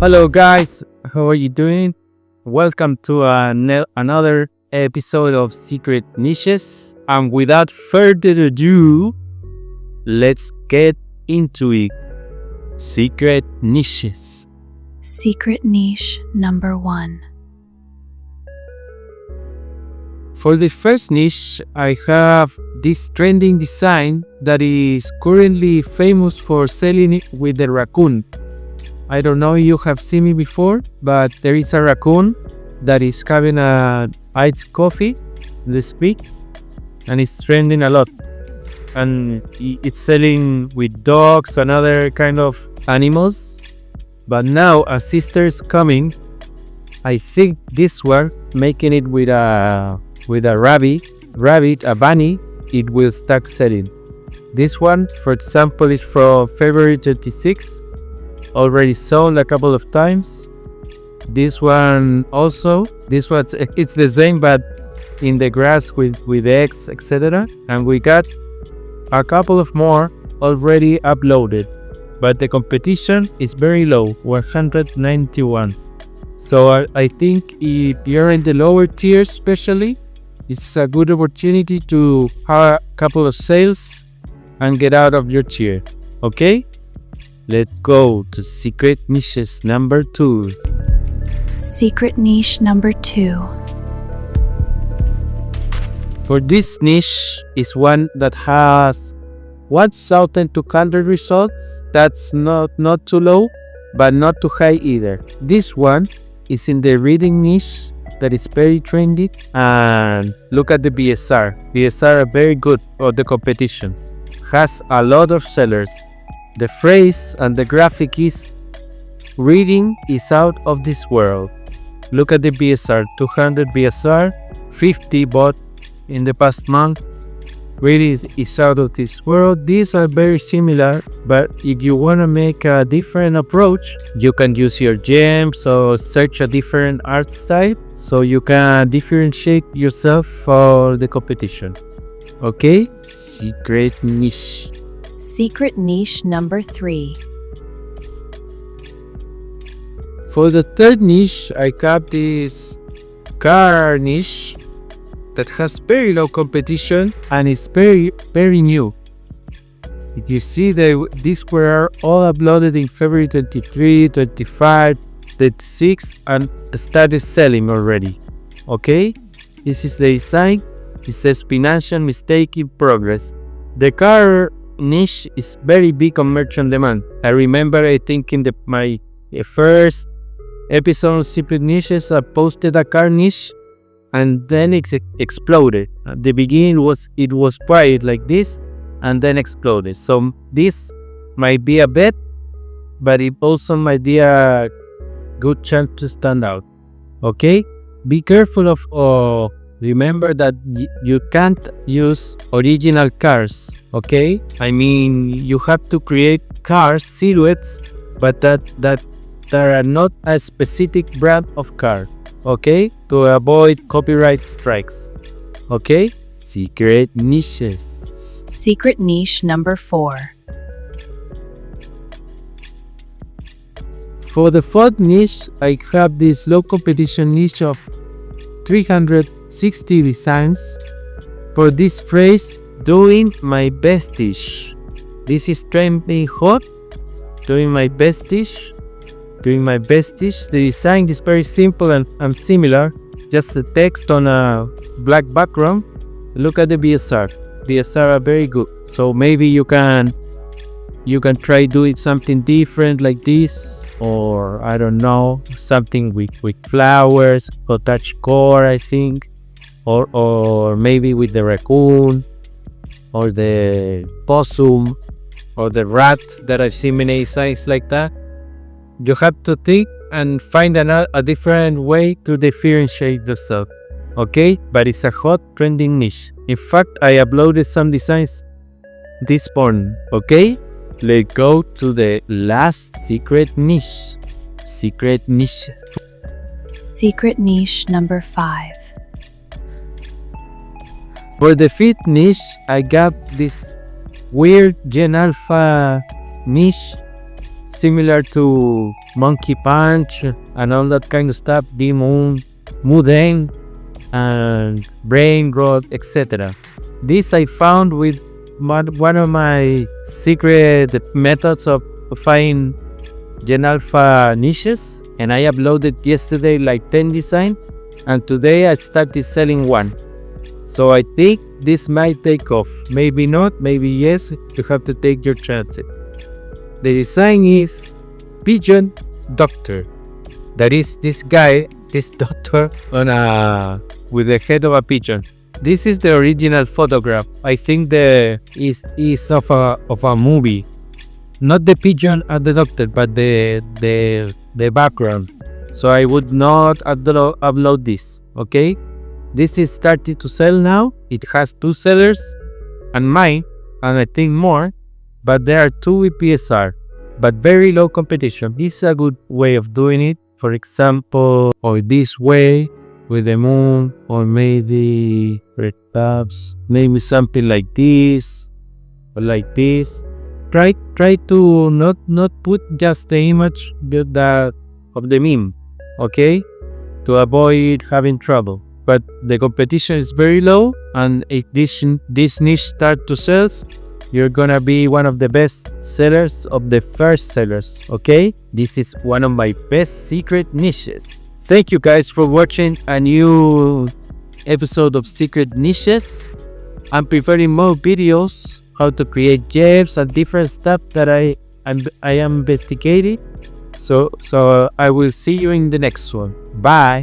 Hello, guys. How are you doing? Welcome to another episode of Secret Niches. And without further ado, let's get into it. Secret Niches. Secret niche number 1. For the first niche, I have this trending design that is currently famous for selling it with the raccoon. I don't know if you have seen me before, but there is a raccoon that is having a iced coffee in the speak, and it's trending a lot. And it's selling with dogs and other kind of animals. But now a sister is coming. I think this one, making it with a rabbit, a bunny, it will start selling. This one, for example, is from February 26th. Already sold a couple of times. This one also. This one, it's the same, but in the grass with eggs, etc. And we got a couple of more already uploaded, but the competition is very low, 191. So I think if you're in the lower tiers especially, it's a good opportunity to have a couple of sales and get out of your tier. Okay? Let's go to Secret Niches number 2. Secret niche number 2. For this niche is one that has 1,200 results. That's not too low, but not too high either. This one is in the reading niche that is very trendy. And look at the BSR. BSR are very good for the competition. Has a lot of sellers. The phrase and the graphic is reading is out of this world. Look at the BSR, 200 BSR, 50 bought in the past month. Reading is out of this world. These are very similar, but if you want to make a different approach, you can use your gems or search a different art style so you can differentiate yourself for the competition. Okay? Secret niche. Secret niche number 3. For the third niche, I got this car niche that has very low competition and is very new. If you see, these were all uploaded in February 23, 25, 36 and started selling already. Okay? This is the design. It says financial mistake in progress. The car niche is very big on merchant demand. I remember, I think in my first episode of Secret Niches, I posted a car niche and then it exploded. At the beginning it was quiet like this and then exploded. So this might be a bet, but it also might be a good chance to stand out. Okay? Be careful of remember that you can't use original cars. Okay? I mean, you have to create car silhouettes, but that are not a specific brand of car. Okay? To avoid copyright strikes. Okay? Secret niches. Secret niche number 4. For the fourth niche, I have this low competition niche of 360 designs. For this phrase, doing my bestish. This is trending hot. Doing my bestish. The design is very simple and similar. Just a text on a black background. Look at the BSR. BSR are very good. So maybe you can try doing something different like this. Or I don't know, something with flowers, cottage core, I think. Or maybe with the raccoon. Or the possum, or the rat that I've seen many designs like that. You have to think and find a different way to differentiate yourself. Okay? But it's a hot trending niche. In fact, I uploaded some designs this morning. Okay? Let's go to the last secret niche. Secret niche. Secret niche number 5. For the fifth niche, I got this weird Gen Alpha niche similar to Monkey Punch and all that kind of stuff, Demon, Mudane, and Brain Rot, etc. This I found with one of my secret methods of finding Gen Alpha niches, and I uploaded yesterday like 10 design, and today I started selling one. So I think this might take off. Maybe not, maybe yes. You have to take your chances. The design is Pigeon Doctor. That is this guy, this doctor on with the head of a pigeon. This is the original photograph. I think the is of a movie. Not the pigeon and the doctor, but the background. So I would not upload this. Okay? This is starting to sell now. It has 2 sellers and mine, and I think more, but there are 2 with PSR, but very low competition. This is a good way of doing it. For example, or this way with the moon, or maybe red tabs, maybe something like this or like this. Try to not put just the image of the meme, okay, to avoid having trouble. But the competition is very low, and if this niche start to sell, you're gonna be one of the best sellers of the first sellers, okay? This is one of my best secret niches. Thank you guys for watching a new episode of Secret Niches. I'm preparing more videos, how to create gems and different stuff that I am investigating. So I will see you in the next one. Bye.